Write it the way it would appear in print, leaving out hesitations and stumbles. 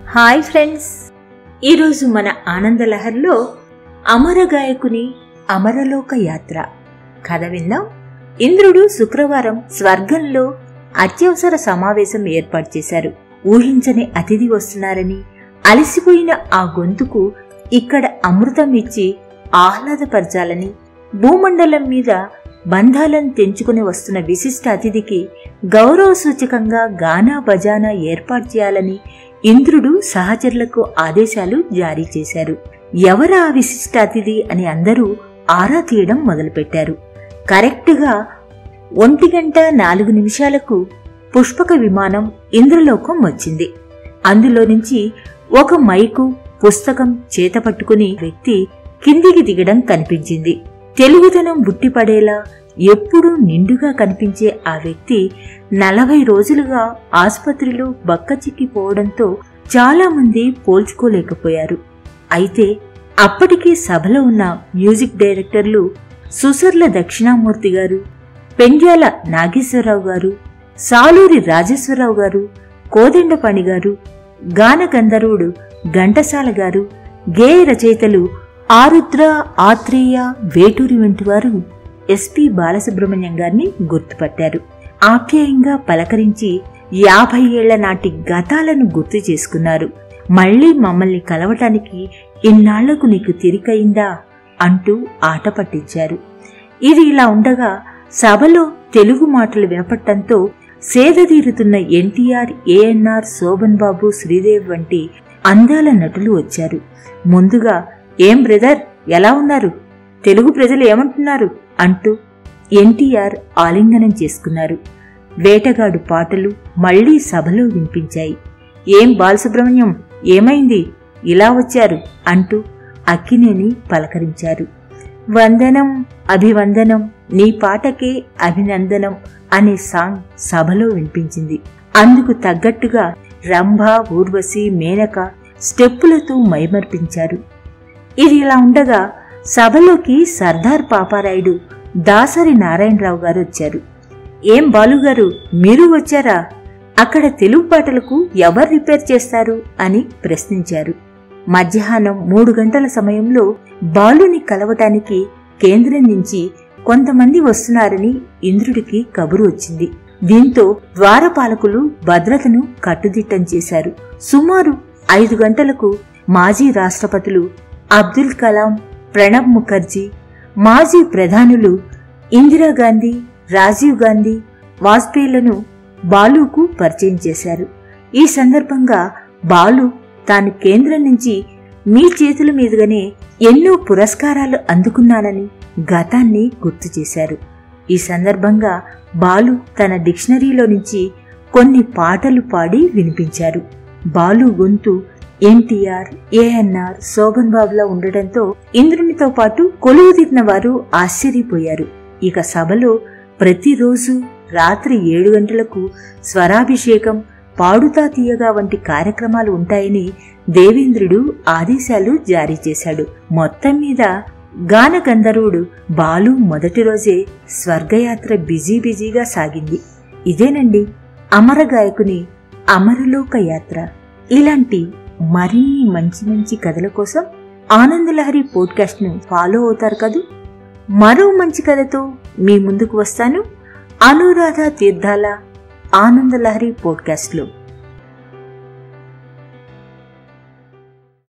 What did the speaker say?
Hi friends, ఈరోజు మన ఆనందలహరిలో అమర గాయకుని అమరలోక యాత్ర కథ విందాం. ఇంద్రుడు శుక్రవారం స్వర్గంలో అత్యవసర సమావేశం ఏర్పాటు చేశారు. ఊహించని అతిథి వస్తున్నారని, అలసిపోయిన ఆ గొంతుకు ఇక్కడ అమృతం ఇచ్చి ఆహ్లాదపరచాలని, భూమండలం మీద బంధాలను తెంచుకుని వస్తున్న విశిష్ట అతిథికి గౌరవ సూచకంగా గానా బజానా ఏర్పాటు చేయాలని ఇంద్రుడు సహచరులకు ఆదేశాలు జారీ చేశారు. ఎవరా ఆ విశిష్ట అతిథి అని ఆరా తీయడం మొదలుపెట్టారు. కరెక్ట్గా 1:04 పుష్పక విమానం ఇంద్రలోకం వచ్చింది. అందులో నుంచి ఒక మైకు, పుస్తకం చేతపట్టుకుని వ్యక్తి కిందికి దిగడం కనిపించింది. తెలుగుదనం బుట్టిపడేలా ఎప్పుడూ నిండుగా కనిపించే ఆ వ్యక్తి 40 రోజులుగా ఆసుపత్రిలో బక్కచిక్కిపోవడంతో చాలా మంది పోల్చుకోలేకపోయారు. అయితే అప్పటికీ సభలో ఉన్న మ్యూజిక్ డైరెక్టర్లు సుసర్ల దక్షిణామూర్తి గారు, పెండ్యాల నాగేశ్వరరావు గారు, సాలూరి రాజేశ్వరరావు గారు, కోదండపాణి గారు, గాన గంధర్వుడు ఘంటసాల గారు, గేయ రచయితలు ఆరుద్ర, ఆత్రేయ, వేటూరి వంటి వారు ఎస్పి బాలసుబ్రహ్మణ్యం గారిని గుర్తుపట్టారు. ఆప్యాయంగా పలకరించి 50 ఏళ్ల నాటి గతాలను గుర్తు చేసుకున్నారు. మళ్లీ మమ్మల్ని కలవటానికి ఇన్నాళ్లకు నీకు తిరికయిందా అంటూ ఆట పట్టించారు. ఇది ఇలా ఉండగా సభలో తెలుగు మాటలు వినపట్టంతో సేదతీరుతున్న ఎన్టీఆర్, ఏఎన్ఆర్, శోభన్ బాబు, శ్రీదేవి వంటి అందాల నటులు వచ్చారు. ముందుగా ఏం బ్రదర్, ఎలా ఉన్నారు, తెలుగు ప్రజలు ఏమంటున్నారు అంటూ ఎన్టీఆర్ ఆలింగనం చేసుకున్నారు. వేటగాడు పాటలు మళ్లీ సభలో వినిపించాయి. ఏం బాలసుబ్రహ్మణ్యం, ఏమైంది, ఇలా వచ్చారు అంటూ అక్కినేని పలకరించారు. వందనం అభివందనం, నీ పాటకే అభినందనం అనే సాంగ్ సభలో వినిపించింది. అందుకు తగ్గట్టుగా రంభ, ఊర్వశి, మేనక స్టెప్పులతో మైమర్పించారు. ఇది ఇలా ఉండగా సభలోకి సర్దార్ పాపారాయుడు, దాసరి నారాయణరావు గారు వచ్చారు. ఏం బాలుగారు, మీరు వచ్చారా? అక్కడ తెలుగు పాటలకు ఎవరు రిపేర్ చేస్తారు అని ప్రశ్నించారు. మధ్యాహ్నం 3 గంటల సమయంలో బాలుని కలవటానికి కేంద్రం నుంచి కొంతమంది వస్తున్నారని ఇంద్రుడికి కబురు వచ్చింది. దీంతో ద్వారపాలకులు భద్రతను కట్టుదిట్టం చేశారు. సుమారు 5 గంటలకు మాజీ రాష్ట్రపతులు అబ్దుల్ కలాం, ప్రణబ్ ముఖర్జీ, మాజీ ప్రధానులు ఇందిరాగాంధీ, రాజీవ్ గాంధీ, వాజ్పేయిలను బాలుకు పరిచయం చేశారు. ఈ సందర్భంగా బాలు తాను కేంద్రం నుంచి మీ చేతుల మీదుగానే ఎన్నో పురస్కారాలు అందుకున్నానని గతాన్ని గుర్తు చేశారు. ఈ సందర్భంగా బాలు తన డిక్షనరీలో నుంచి కొన్ని పాటలు పాడి వినిపించారు. బాలు గొంతు ఎన్టీఆర్, ఏఎన్ఆర్, శోభన్ బాబులా ఉండటంతో ఇంద్రునితో పాటు కొలువుదీరిన వారు ఆశ్చర్యపోయారు. ఇక సభలో ప్రతిరోజు రాత్రి 7 గంటలకు స్వరాభిషేకం, పాడుతా తీయగా వంటి కార్యక్రమాలు ఉంటాయని దేవేంద్రుడు ఆదేశాలు జారీ చేశాడు. మొత్తం మీద గాన గంధర్వుడు బాలు మొదటి రోజే స్వర్గయాత్ర బిజీగా సాగింది. ఇదేనండి అమర గాయకుని అమరలోక యాత్ర. ఇలాంటి మరిన్ని మంచి కథల కోసం ఆనందలహరి పోడ్కాస్ట్ ను ఫాలో అవుతారు కదూ. మరో మంచి కథతో మీ ముందుకు వస్తాను అనురాధ తీర్థాల ఆనందలహరి పోడ్కాస్ట్ లో.